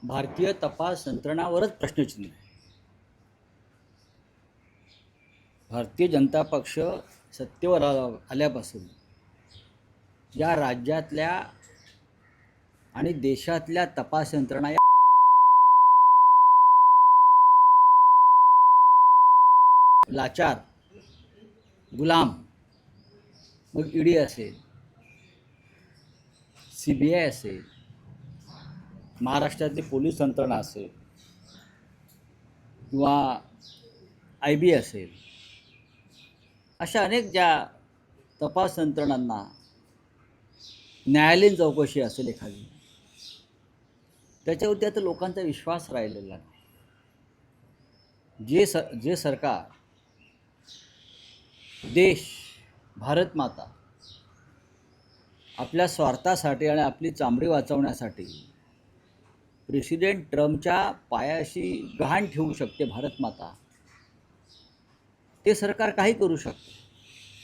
भारतीय तपास यंत्रणावरच प्रश्नचिन्ह आहे. भारतीय जनता पक्ष सत्तेवर आल्यापासून या राज्यातल्या आणि देशातल्या तपास यंत्रणा या लाचार, गुलाम, मग ईडी असेल, CBI असेल, महाराष्ट्रातली पोलीस यंत्रणा असेल किंवा IB असेल, अशा अनेक ज्या तपास यंत्रणांना न्यायालयीन चौकशी असेल एखादी, त्याच्यावरती आता लोकांचा विश्वास राहिलेला नाही. जे सरकार देश, भारत माता आपल्या स्वार्थासाठी आणि आपली चामडी वाचवण्यासाठी प्रेसिडेंट ट्रम्पच्या पायाशी गहाण ठेवू शकते भारत माता, ते सरकार काही करू शकते.